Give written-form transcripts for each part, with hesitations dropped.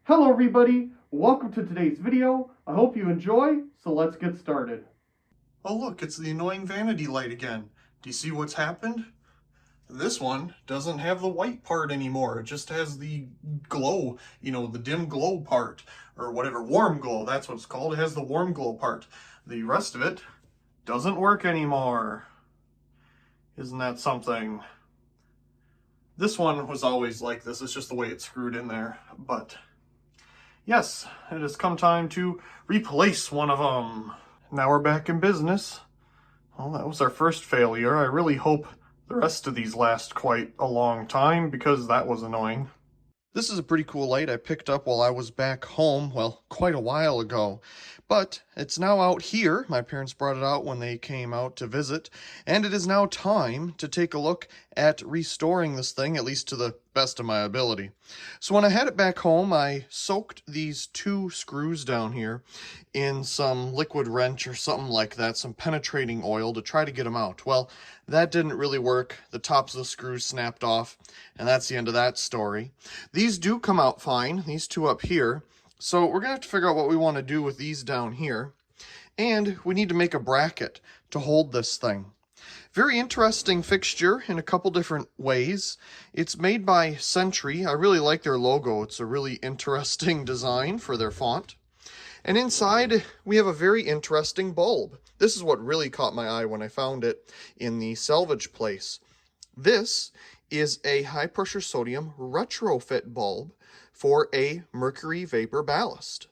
Hello everybody, welcome to today's video. I hope you enjoy, so let's get started. Oh look, it's the annoying vanity light again. Do you see what's happened? This one doesn't have the white part anymore. It just has the glow, the dim glow part, or whatever, warm glow, that's what it's called. It has the warm glow part. The rest of it doesn't work anymore. Isn't that something? This one was always like this, it's just the way it's screwed in there. But yes, it has come time to replace one of them. Now we're back in business. Well, that was our first failure. I really hope the rest of these last quite a long time because that was annoying. This is a pretty cool light I picked up while I was back home, well, quite a while ago. But it's now out here. My parents brought it out when they came out to visit, and it is now time to take a look at restoring this thing, at least to the best of my ability. So when I had it back home, I soaked these two screws down here in some liquid wrench or something like that, some penetrating oil to try to get them out. Well, that didn't really work. The tops of the screws snapped off, and that's the end of that story. These do come out fine, these two up here. So we're going to have to figure out what we want to do with these down here. And we need to make a bracket to hold this thing. Very interesting fixture in a couple different ways. It's made by Sentry. I really like their logo. It's a really interesting design for their font. And inside, we have a very interesting bulb. This is what really caught my eye when I found it in the salvage place. This is a high-pressure sodium retrofit bulb for a mercury vapor ballast.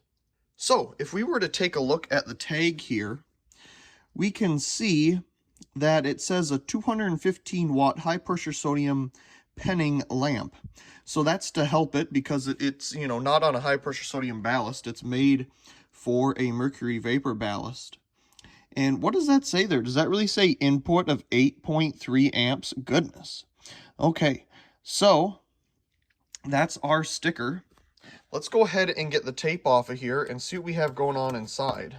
So, if we were to take a look at the tag here, we can see that it says a 215 watt high-pressure sodium penning lamp. So that's to help it because it's, not on a high-pressure sodium ballast. It's made for a mercury vapor ballast. And what does that say there? Does that really say input of 8.3 amps? Goodness. Okay, so that's our sticker. Let's go ahead and get the tape off of here and see what we have going on inside.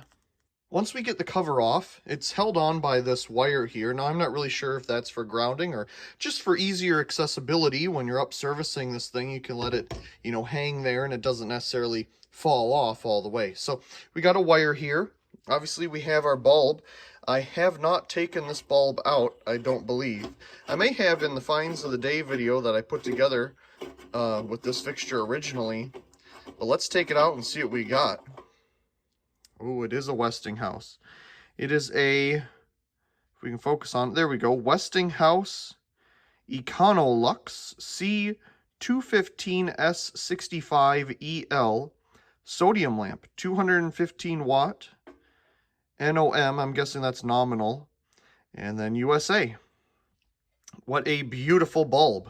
Once we get the cover off, it's held on by this wire here. Now, I'm not really sure if that's for grounding or just for easier accessibility. When you're up servicing this thing, you can let it, hang there and it doesn't necessarily fall off all the way. So we got a wire here. Obviously, we have our bulb. I have not taken this bulb out, I don't believe. I may have in the finds of the day video that I put together with this fixture originally. But let's take it out and see what we got. Oh, it is a Westinghouse. It is a, if we can focus on, there we go, Westinghouse Econolux C215S65EL sodium lamp, 215 watt, NOM, I'm guessing that's nominal, and then USA. What a beautiful bulb.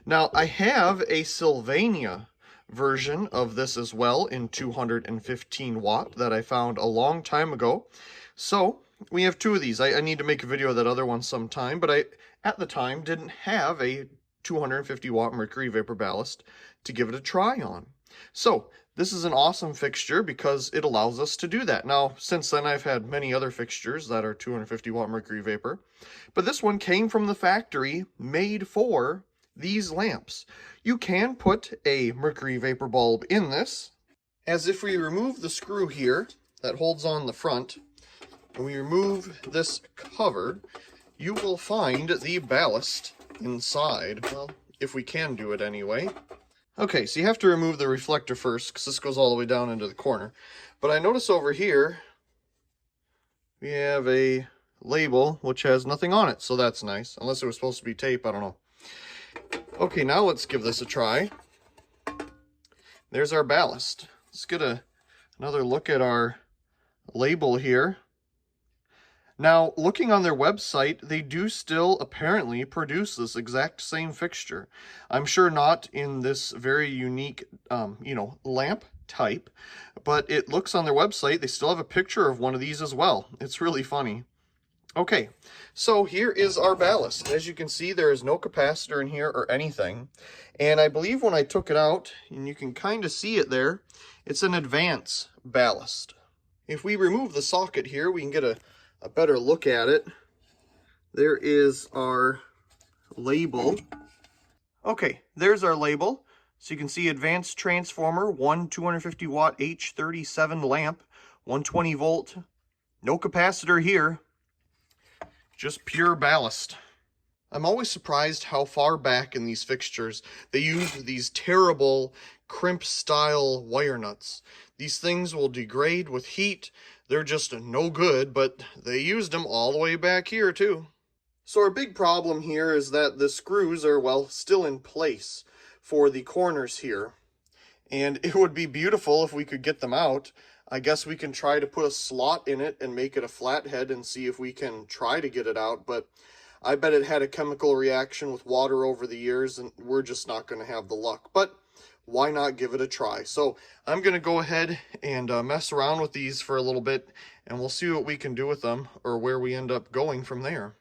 Now, I have a Sylvania version of this as well in 215 watt that I found a long time ago. So we have two of these. I need to make a video of that other one sometime, but I, at the time, didn't have a 250 watt mercury vapor ballast to give it a try on. So this is an awesome fixture because it allows us to do that. Now, since then, I've had many other fixtures that are 250 watt mercury vapor, but this one came from the factory made for these lamps. You can put a mercury vapor bulb in this, as if we remove the screw here that holds on the front, and we remove this cover, you will find the ballast inside. Well, if we can do it anyway. Okay, so you have to remove the reflector first, because this goes all the way down into the corner. But I notice over here, we have a label which has nothing on it, so that's nice. Unless it was supposed to be tape, I don't know. Okay, now let's give this a try. There's our ballast. Let's get another look at our label here. Now, looking on their website, they do still apparently produce this exact same fixture. I'm sure not in this very unique, lamp type, but it looks on their website, they still have a picture of one of these as well. It's really funny. Okay, so here is our ballast. As you can see, there is no capacitor in here or anything. And I believe when I took it out, and you can kind of see it there, it's an advance ballast. If we remove the socket here, we can get a better look at it. There is our label. Okay, there's our label. So you can see advanced transformer, one 250 watt H37 lamp, 120 volt, no capacitor here, just pure ballast. I'm always surprised how far back in these fixtures they use these terrible crimp style wire nuts. These things will degrade with heat. They're just no good, but they used them all the way back here too. So our big problem here is that the screws are, well, still in place for the corners here. And it would be beautiful if we could get them out. I guess we can try to put a slot in it and make it a flathead and see if we can try to get it out, but I bet it had a chemical reaction with water over the years, and we're just not going to have the luck. But why not give it a try? So I'm going to go ahead and mess around with these for a little bit, and we'll see what we can do with them, or where we end up going from there.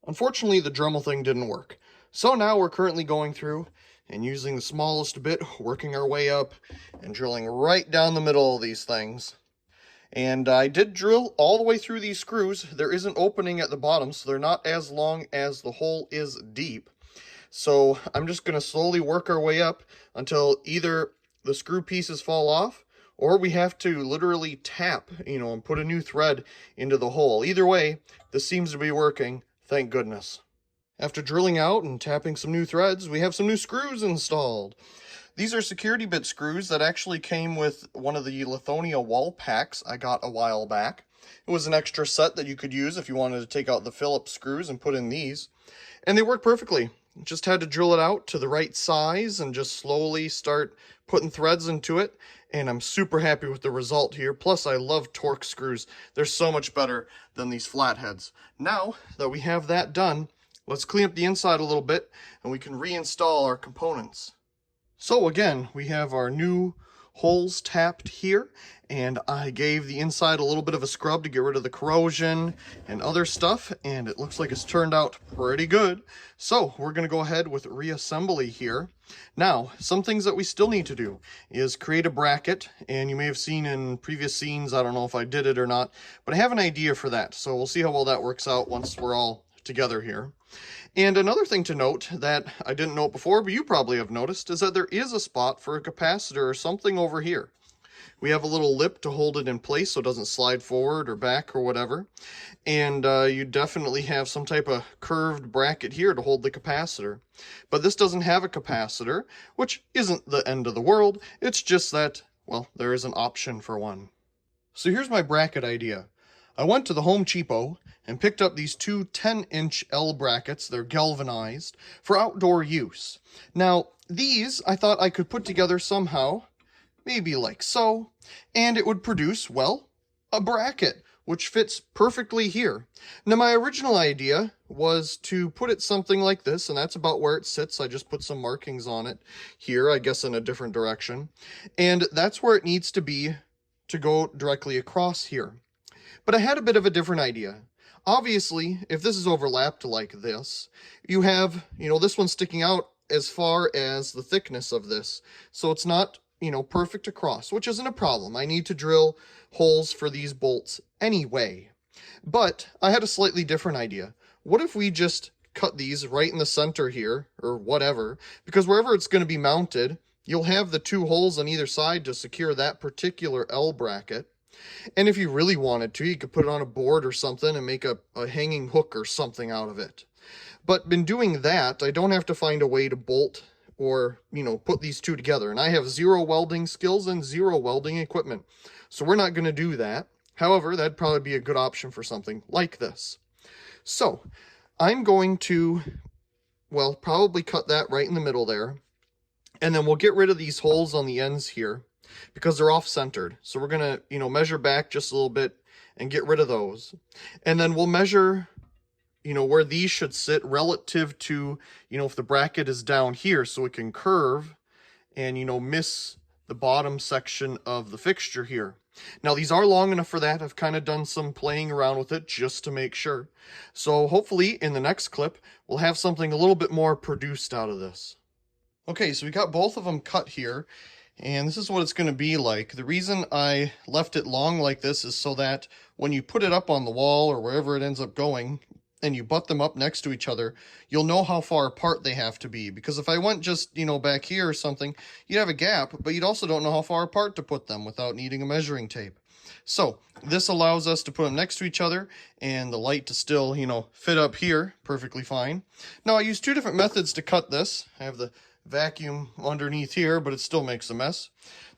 Unfortunately, the Dremel thing didn't work. So now we're currently going through and using the smallest bit, working our way up, and drilling right down the middle of these things. And I did drill all the way through these screws. There is an opening at the bottom, so they're not as long as the hole is deep. So I'm just going to slowly work our way up until either the screw pieces fall off, or we have to literally tap, and put a new thread into the hole. Either way, this seems to be working, thank goodness. After drilling out and tapping some new threads, we have some new screws installed. These are security bit screws that actually came with one of the Lithonia wall packs I got a while back. It was an extra set that you could use if you wanted to take out the Phillips screws and put in these. And they work perfectly. Just had to drill it out to the right size and just slowly start putting threads into it. And I'm super happy with the result here. Plus, I love Torx screws. They're so much better than these flatheads. Now that we have that done, let's clean up the inside a little bit and we can reinstall our components. So again, we have our new holes tapped here, and I gave the inside a little bit of a scrub to get rid of the corrosion and other stuff, and it looks like it's turned out pretty good. So we're going to go ahead with reassembly here. Now, some things that we still need to do is create a bracket, and you may have seen in previous scenes, I don't know if I did it or not, but I have an idea for that, so we'll see how well that works out once we're all together here. And another thing to note that I didn't note before, but you probably have noticed, is that there is a spot for a capacitor or something over here. We have a little lip to hold it in place so it doesn't slide forward or back or whatever. And you definitely have some type of curved bracket here to hold the capacitor. But this doesn't have a capacitor, which isn't the end of the world. It's just that, well, there is an option for one. So here's my bracket idea. I went to the Home Cheapo and picked up these two 10-inch L brackets. They're galvanized for outdoor use. Now, these I thought I could put together somehow, maybe like so, and it would produce, well, a bracket, which fits perfectly here. Now, my original idea was to put it something like this, and that's about where it sits. I just put some markings on it here, I guess in a different direction. And that's where it needs to be to go directly across here. But I had a bit of a different idea. Obviously, if this is overlapped like this, you have, this one sticking out as far as the thickness of this. So it's not, perfect across, which isn't a problem. I need to drill holes for these bolts anyway. But I had a slightly different idea. What if we just cut these right in the center here, or whatever, because wherever it's going to be mounted, you'll have the two holes on either side to secure that particular L bracket. And if you really wanted to, you could put it on a board or something and make a hanging hook or something out of it. But in doing that, I don't have to find a way to bolt or, put these two together. And I have 0 welding skills and 0 welding equipment. So we're not going to do that. However, that'd probably be a good option for something like this. So I'm going to, well, probably cut that right in the middle there. And then we'll get rid of these holes on the ends here, because they're off-centered. So we're going to, measure back just a little bit and get rid of those. And then we'll measure, where these should sit relative to, if the bracket is down here so it can curve and, miss the bottom section of the fixture here. Now, these are long enough for that. I've kind of done some playing around with it just to make sure. So hopefully in the next clip, we'll have something a little bit more produced out of this. Okay, so we got both of them cut here. And this is what it's going to be like. The reason I left it long like this is so that when you put it up on the wall or wherever it ends up going, and you butt them up next to each other, you'll know how far apart they have to be. Because if I went just, back here or something, you'd have a gap, but you'd also don't know how far apart to put them without needing a measuring tape. So this allows us to put them next to each other and the light to still, fit up here perfectly fine. Now I use two different methods to cut this. I have the vacuum underneath here, but it still makes a mess.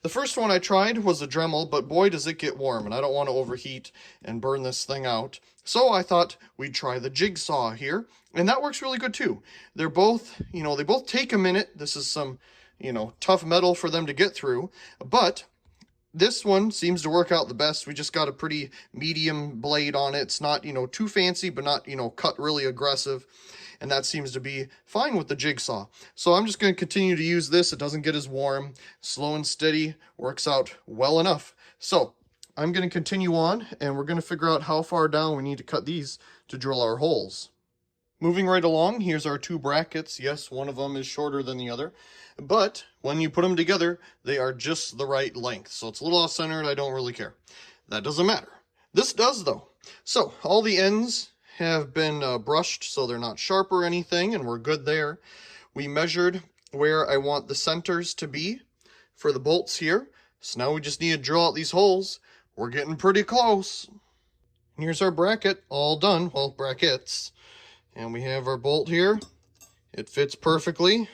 The first one I tried was a Dremel, but boy does it get warm, and I don't want to overheat and burn this thing out. So I thought we'd try the jigsaw here, and that works really good too. They're both, they both take a minute. This is some, tough metal for them to get through, but this one seems to work out the best. We just got a pretty medium blade on it. It's not, too fancy, but not, cut really aggressive. And that seems to be fine with the jigsaw. So I'm just going to continue to use this. It doesn't get as warm. Slow and steady works out well enough. So I'm going to continue on, and we're going to figure out how far down we need to cut these to drill our holes. Moving right along, here's our two brackets. Yes, one of them is shorter than the other, but when you put them together, they are just the right length. So it's a little off-centered, I don't really care. That doesn't matter. This does, though. So all the ends have been brushed so they're not sharp or anything, and we're good there. We measured where I want the centers to be for the bolts here. So now we just need to drill out these holes. We're getting pretty close. And here's our bracket all done. Well, brackets. And we have our bolt here. It fits perfectly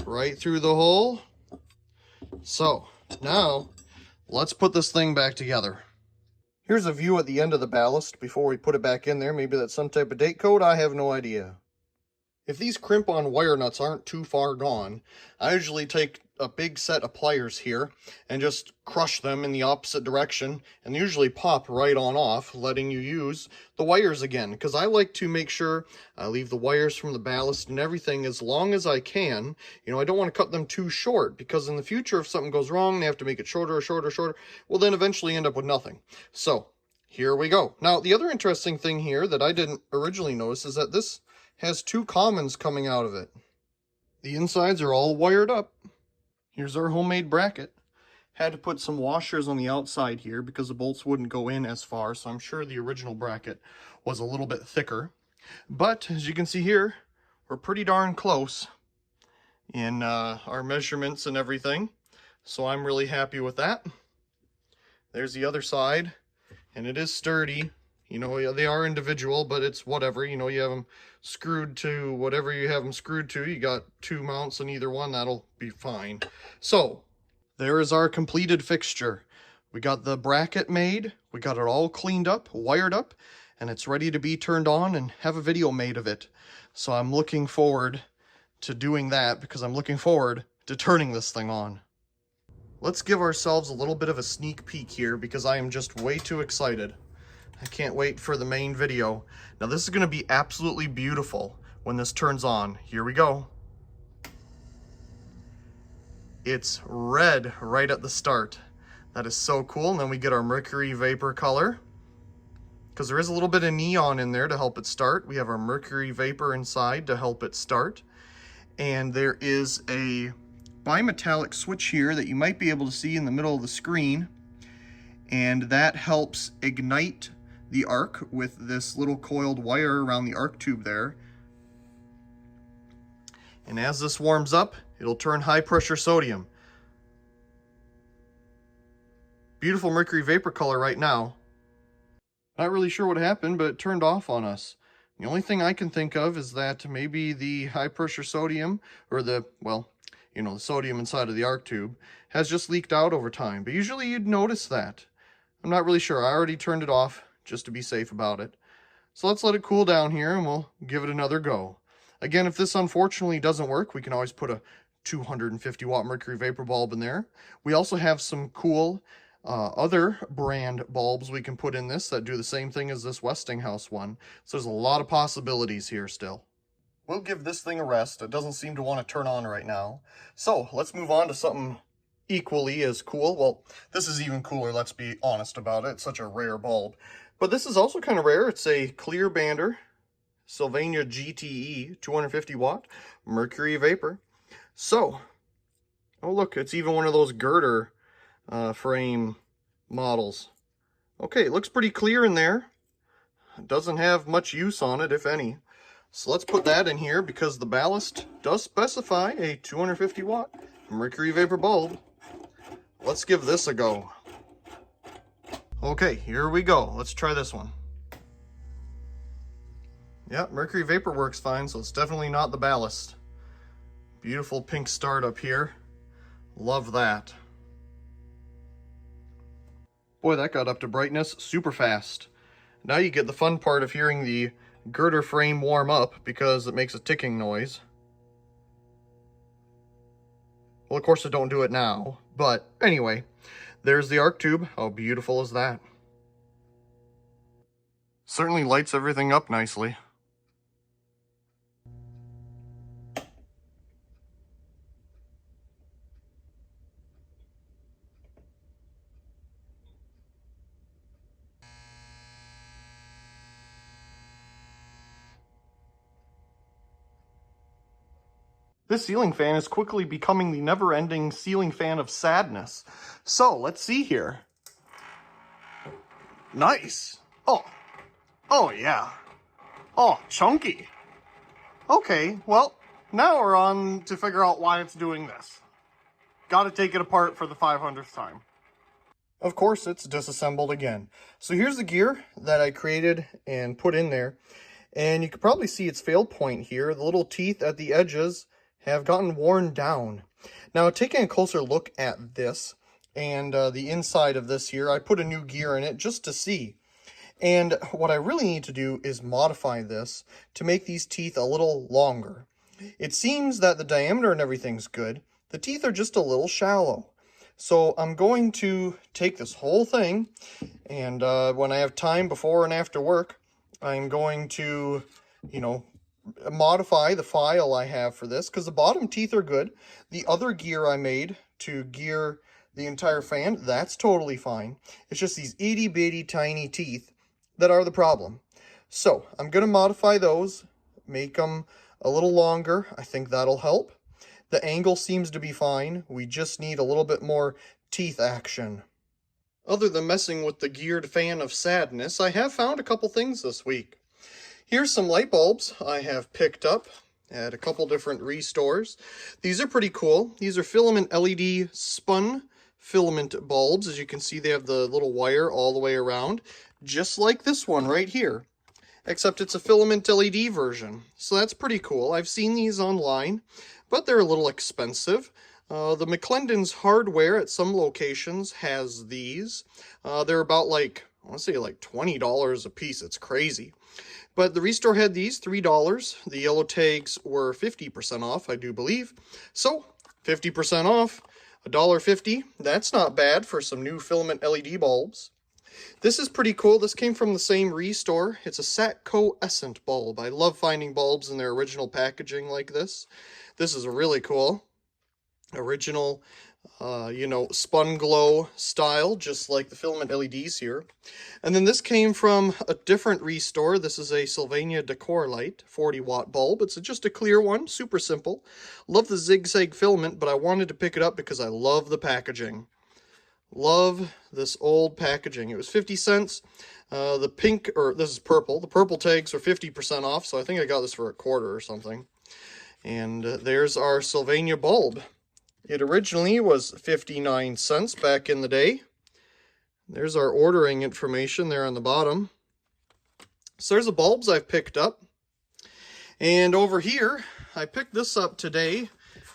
right through the hole. So now let's put this thing back together. Here's a view at the end of the ballast before we put it back in there. Maybe that's some type of date code. I have no idea. If these crimp-on wire nuts aren't too far gone, I usually take a big set of pliers here and just crush them in the opposite direction, and they usually pop right on off, letting you use the wires again, because I like to make sure I leave the wires from the ballast and everything as long as I can. I don't want to cut them too short, because in the future, if something goes wrong, they have to make it shorter, we'll then eventually end up with nothing. So here we go. Now, the other interesting thing here that I didn't originally notice is that this has two commons coming out of it. The insides are all wired up. Here's our homemade bracket. Had to put some washers on the outside here because the bolts wouldn't go in as far, so I'm sure the original bracket was a little bit thicker. But as you can see here, we're pretty darn close in our measurements and everything, so I'm really happy with that. There's the other side, and it is sturdy. They are individual, but it's whatever. You have them screwed to whatever you have them screwed to. You got two mounts on either one, that'll be fine. So there is our completed fixture. We got the bracket made, we got it all cleaned up, wired up, and it's ready to be turned on and have a video made of it. So I'm looking forward to doing that because I'm looking forward to turning this thing on. Let's give ourselves a little bit of a sneak peek here because I am just way too excited. I can't wait for the main video. Now this is going to be absolutely beautiful when this turns on. Here we go. It's red right at the start. That is so cool. And then we get our mercury vapor color, because there is a little bit of neon in there to help it start. We have our mercury vapor inside to help it start. And there is a bimetallic switch here that you might be able to see in the middle of the screen. And that helps ignite the arc with this little coiled wire around the arc tube there. And as this warms up, it'll turn high pressure sodium. Beautiful mercury vapor color right now. Not really sure what happened, but it turned off on us. The only thing I can think of is that maybe the high pressure sodium, or the sodium inside of the arc tube, has just leaked out over time. But usually you'd notice that. I'm not really sure. I already turned it off just to be safe about it. So let's let it cool down here and we'll give it another go. Again, if this unfortunately doesn't work, we can always put a 250 watt mercury vapor bulb in there. We also have some cool other brand bulbs we can put in this that do the same thing as this Westinghouse one. So there's a lot of possibilities here still. We'll give this thing a rest. It doesn't seem to want to turn on right now. So let's move on to something equally as cool. Well, this is even cooler, let's be honest about it. It's such a rare bulb. But this is also kind of rare. It's a clear bander, Sylvania GTE, 250 watt, mercury vapor. So, oh look, it's even one of those girder frame models. Okay, it looks pretty clear in there. It doesn't have much use on it, if any. So let's put that in here because the Ballast does specify a 250 watt mercury vapor bulb. Let's give this a go. Okay, here we go. Let's try this one. Yep, mercury vapor works fine, so it's definitely not the Ballast. Beautiful pink start up here. Love that. Boy, that got up to brightness super fast. Now you get the fun part of hearing the girder frame warm up because it makes a ticking noise. Well, of course I don't do it now, but anyway, there's the arc tube. How beautiful is that? Certainly lights everything up nicely. This ceiling fan is quickly becoming the never-ending ceiling fan of sadness. So, let's see here. Nice. Oh yeah. Oh, chunky. Okay, well, now we're on to figure out why it's doing this. Gotta take it apart for the 500th time. Of course, it's disassembled again. So here's the gear that I created and put in there. And you can probably see its fail point here. The little teeth at the edges have gotten worn down. Now, taking a closer look at this and the inside of this here, I put a new gear in it just to see. And what I really need to do is modify this to make these teeth a little longer. It seems that the diameter and everything's good. The teeth are just a little shallow. So I'm going to take this whole thing, and when I have time before and after work, I'm going to, modify the file I have for this, because the bottom teeth are good. The other gear I made to gear the entire fan, that's totally fine. It's just these itty bitty tiny teeth that are the problem. So I'm going to modify those, make them a little longer. I think that'll help. The angle seems to be fine. We just need a little bit more teeth action. Other than messing with the geared fan of sadness, I have found a couple things this week. Here's some light bulbs I have picked up at a couple different restores. These are pretty cool. These are filament LED spun filament bulbs. As you can see, they have the little wire all the way around, just like this one right here, except it's a filament LED version. So that's pretty cool. I've seen these online, but they're a little expensive. The McClendon's Hardware at some locations has these. They're about I want to say $20 a piece. It's crazy. But the Restore had these, $3. The yellow tags were 50% off, I do believe. So, 50% off, $1.50. That's not bad for some new filament LED bulbs. This is pretty cool. This came from the same Restore. It's a Satco Essent bulb. I love finding bulbs in their original packaging like this. This is really cool. Original, spun glow style, just like the filament LEDs here. And then this came from a different Restore. This is a Sylvania Decor Light 40 watt bulb. It's just a clear one, super simple. Love the zigzag filament, but I wanted to pick it up because I love the packaging. Love this old packaging. It was 50 cents. This is purple. The purple tags are 50% off, so I think I got this for a quarter or something. And there's our Sylvania bulb. It originally was 59 cents back in the day. There's our ordering information there on the bottom. So there's the bulbs I've picked up. And over here, I picked this up today.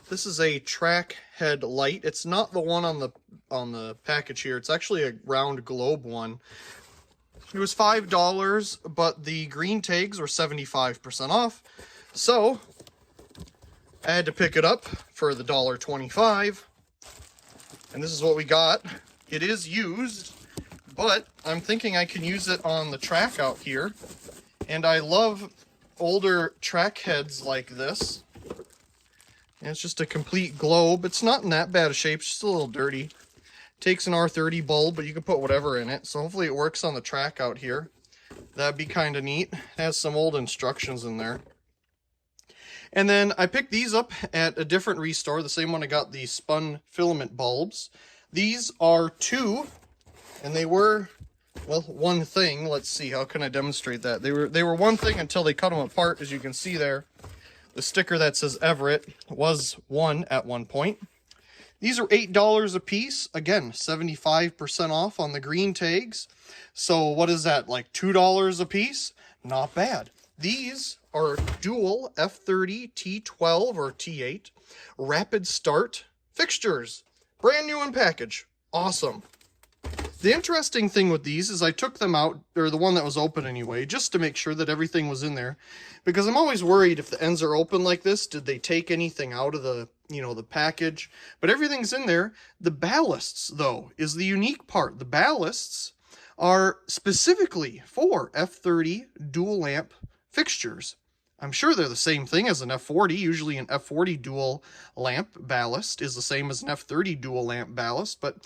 This is a track head light. It's not the one on the package here. It's actually a round globe one. It was $5, but the green tags were 75% off. So I had to pick it up for the $1.25, and this is what we got. It is used, but I'm thinking I can use it on the track out here, and I love older track heads like this. And it's just a complete globe. It's not in that bad a shape, it's just a little dirty. Takes an R30 bulb, but you can put whatever in it, so hopefully it works on the track out here. That'd be kind of neat. It has some old instructions in there. And then I picked these up at a different Restore, the same one I got the spun filament bulbs. These are two, and they were well, one thing. Let's see, how can I demonstrate that? They were one thing until they cut them apart, as you can see there. The sticker that says Everett was one at one point. These are $8 a piece. Again, 75% off on the green tags. So what is that, like $2 a piece? Not bad. These are dual F30 T12 or T8 rapid start fixtures. Brand new in package. Awesome. The interesting thing with these is I took them out, or the one that was open anyway, just to make sure that everything was in there. Because I'm always worried if the ends are open like this, did they take anything out of the, the package? But everything's in there. The ballasts, though, is the unique part. The ballasts are specifically for F30 dual lamp fixtures. I'm sure they're the same thing as an F40. Usually an F40 dual lamp ballast is the same as an F30 dual lamp ballast, but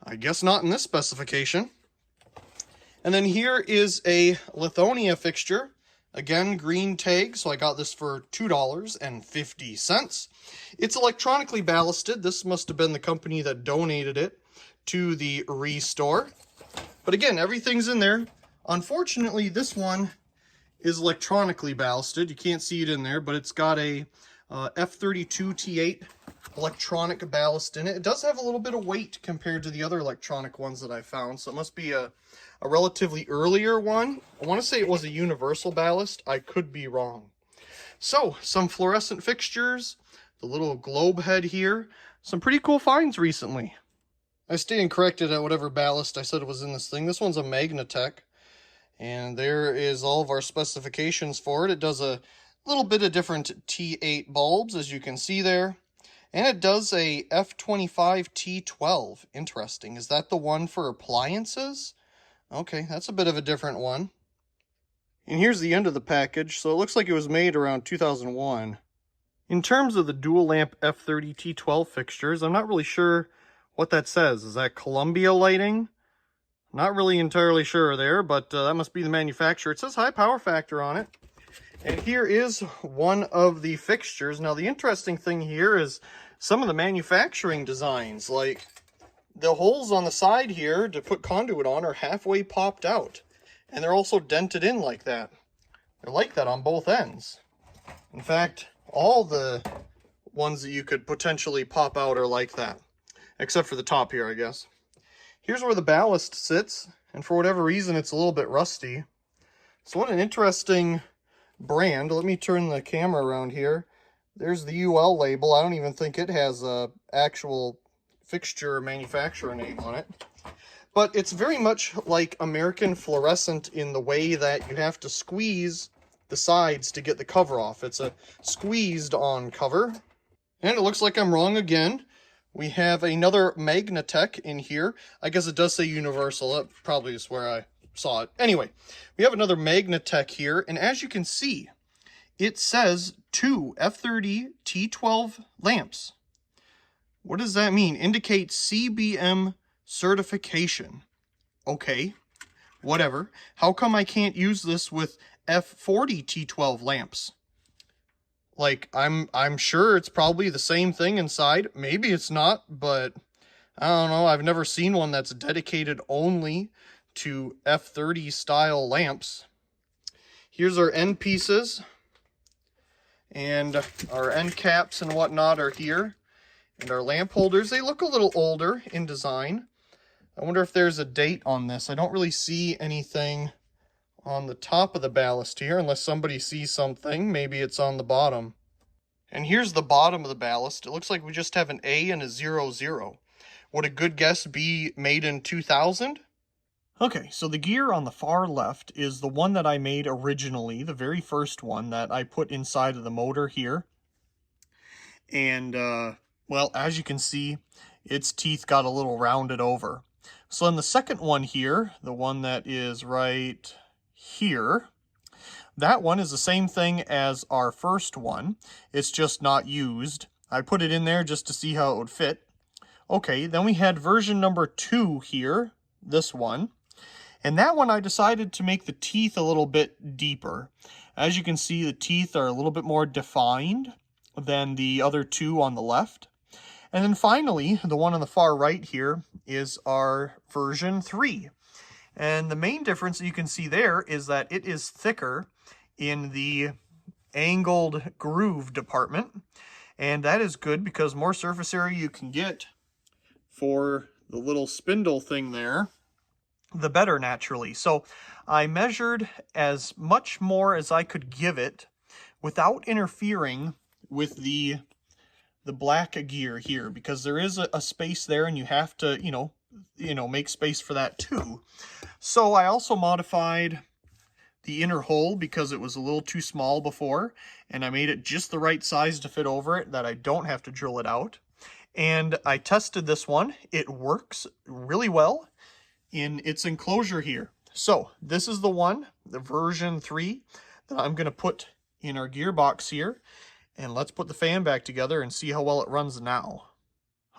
I guess not in this specification. And then here is a Lithonia fixture. Again, green tag, so I got this for $2.50. It's electronically ballasted. This must have been the company that donated it to the restore. But again, everything's in there. Unfortunately, this one is electronically ballasted. You can't see it in there, but it's got a F32 T8 electronic ballast in it. It does have a little bit of weight compared to the other electronic ones that I found, so it must be a relatively earlier one. I want to say it was a universal ballast. I could be wrong. So, some fluorescent fixtures, the little globe head here, some pretty cool finds recently. I stand corrected at whatever ballast I said was in this thing. This one's a Magnatech, and there is all of our specifications for it. It does a little bit of different T8 bulbs, as you can see there. And it does a F25 T12. Interesting. Is that the one for appliances? Okay, that's a bit of a different one. And here's the end of the package. So it looks like it was made around 2001. In terms of the dual lamp F30 T12 fixtures, I'm not really sure what that says. Is that Columbia lighting? Not really entirely sure there, but that must be the manufacturer. It says high power factor on it. And here is one of the fixtures. Now, the interesting thing here is some of the manufacturing designs, like the holes on the side here to put conduit on are halfway popped out. And they're also dented in like that. They're like that on both ends. In fact, all the ones that you could potentially pop out are like that. Except for the top here, I guess. Here's where the ballast sits. And for whatever reason, it's a little bit rusty. So what an interesting brand. Let me turn the camera around here. There's the UL label. I don't even think it has a actual fixture manufacturer name on it. But it's very much like American fluorescent in the way that you have to squeeze the sides to get the cover off. It's a squeezed on cover. And it looks like I'm wrong again. We have another Magnatech in here. I guess it does say universal. That probably is where I saw it. Anyway, we have another Magnatech here, and as you can see, it says 2 F30 T12 lamps. What does that mean? Indicates CBM certification. Okay, whatever. How come I can't use this with F40 T12 lamps? Like, I'm sure it's probably the same thing inside. Maybe it's not, but I don't know. I've never seen one that's dedicated only to F30 style lamps. Here's our end pieces, and our end caps and whatnot are here, and our lamp holders. They look a little older in design. I wonder if there's a date on this. I don't really see anything on the top of the ballast here, unless somebody sees something. Maybe it's on the bottom. And here's the bottom of the ballast. It looks like we just have an A and a 00. Would a good guess be made in 2000? Okay, so the gear on the far left is the one that I made originally, the very first one that I put inside of the motor here. And, well, as you can see, its teeth got a little rounded over. So in the second one here, the one that is right here, that one is the same thing as our first one. It's just not used. I put it in there just to see how it would fit. Okay, then we had version number 2 here, this one. And that one I decided to make the teeth a little bit deeper. As you can see, the teeth are a little bit more defined than the other two on the left. And then finally, the one on the far right here is our version 3. And the main difference that you can see there is that it is thicker in the angled groove department. And that is good because more surface area you can get for the little spindle thing there, the better naturally. So I measured as much more as I could give it without interfering with the black gear here, because there is a space there and you have to, you know, make space for that too. So I also modified the inner hole because it was a little too small before, and I made it just the right size to fit over it that I don't have to drill it out. And I tested this one. It works really well in its enclosure here. So this is the one, the version 3, that I'm going to put in our gearbox here. And let's put the fan back together and see how well it runs now.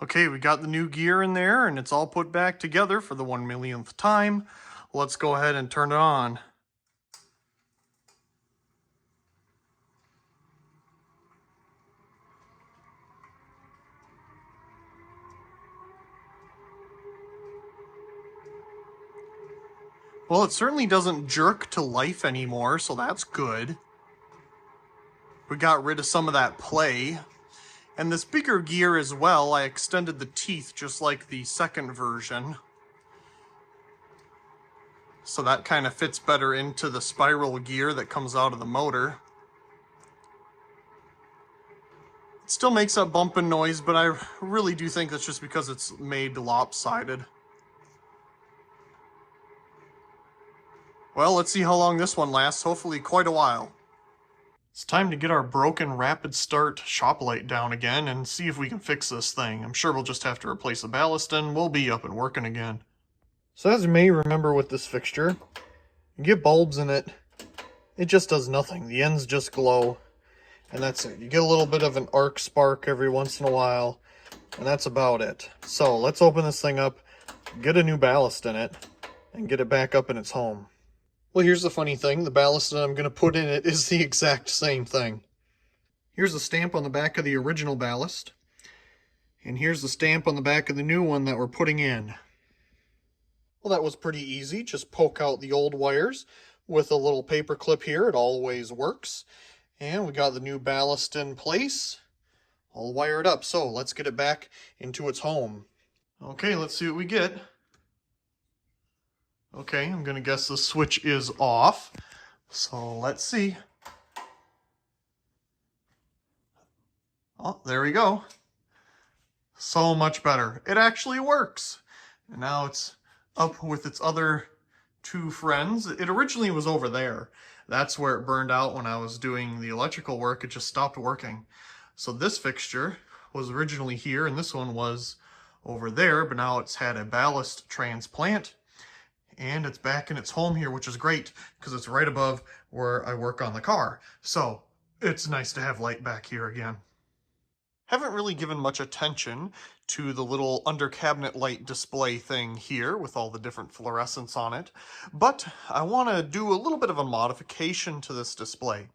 Okay, we got the new gear in there and it's all put back together for the 1,000,000th time. Let's go ahead and turn it on. Well, it certainly doesn't jerk to life anymore, so that's good. We got rid of some of that play. And this bigger gear as well, I extended the teeth just like the second version. So that kind of fits better into the spiral gear that comes out of the motor. It still makes that bumping noise, but I really do think that's just because it's made lopsided. Well, let's see how long this one lasts. Hopefully quite a while. It's time to get our broken rapid start shop light down again and see if we can fix this thing. I'm sure we'll just have to replace the ballast and we'll be up and working again. So as you may remember with this fixture, you get bulbs in it, it just does nothing. The ends just glow, and that's it. You get a little bit of an arc spark every once in a while, and that's about it. So let's open this thing up, get a new ballast in it, and get it back up in its home. Well, here's the funny thing. The ballast that I'm going to put in it is the exact same thing. Here's the stamp on the back of the original ballast. And here's the stamp on the back of the new one that we're putting in. Well, that was pretty easy. Just poke out the old wires with a little paper clip here. It always works. And we got the new ballast in place, all wired up. So let's get it back into its home. Okay, let's see what we get. Okay, I'm going to guess the switch is off. So let's see. Oh, there we go. So much better. It actually works. And now it's up with its other two friends. It originally was over there. That's where it burned out when I was doing the electrical work. It just stopped working. So this fixture was originally here, and this one was over there, but now it's had a ballast transplant. And it's back in its home here, which is great because it's right above where I work on the car. So it's nice to have light back here again. Haven't really given much attention to the little under cabinet light display thing here with all the different fluorescents on it, but I want to do a little bit of a modification to this display.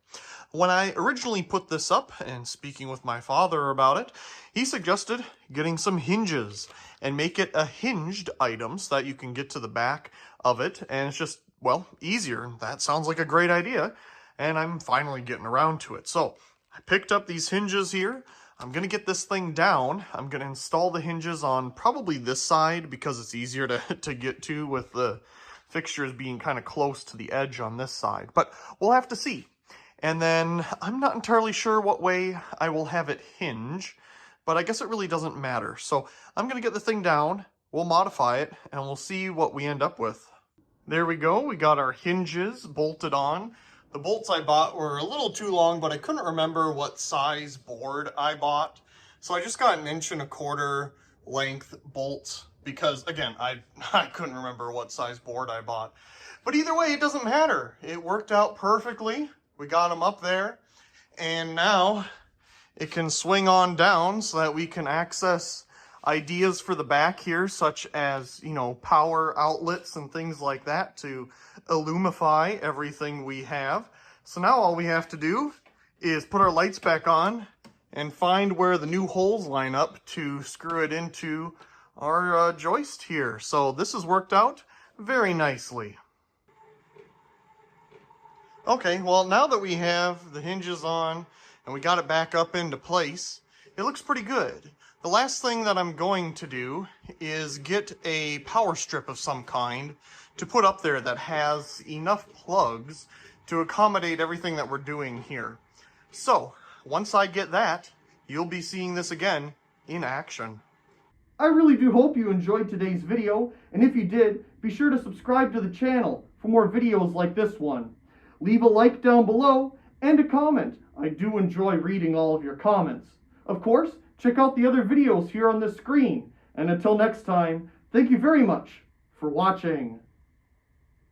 When I originally put this up and speaking with my father about it, he suggested getting some hinges and make it a hinged item so that you can get to the back of it, and it's just, well, easier. That sounds like a great idea, and I'm finally getting around to it. So I picked up these hinges here. I'm going to get this thing down. I'm going to install the hinges on probably this side because it's easier to get to with the fixtures being kind of close to the edge on this side, but we'll have to see. And then I'm not entirely sure what way I will have it hinge, but I guess it really doesn't matter. So I'm going to get the thing down, we'll modify it, and we'll see what we end up with. There we go, we got our hinges bolted on. The bolts I bought were a little too long, but I couldn't remember what size board I bought. So I just got 1¼ inch length bolts because, again, I couldn't remember what size board I bought. But either way, it doesn't matter. It worked out perfectly. We got them up there, and now it can swing on down so that we can access ideas for the back here, such as, you know, power outlets and things like that to illumify everything we have. So now all we have to do is put our lights back on and find where the new holes line up to screw it into our joist here. So this has worked out very nicely. Okay, well, now that we have the hinges on and we got it back up into place, it looks pretty good. The last thing that I'm going to do is get a power strip of some kind to put up there that has enough plugs to accommodate everything that we're doing here. So, once I get that, you'll be seeing this again in action. I really do hope you enjoyed today's video, and if you did, be sure to subscribe to the channel for more videos like this one. Leave a like down below and a comment. I do enjoy reading all of your comments. Of course, check out the other videos here on the screen. And until next time, thank you very much for watching.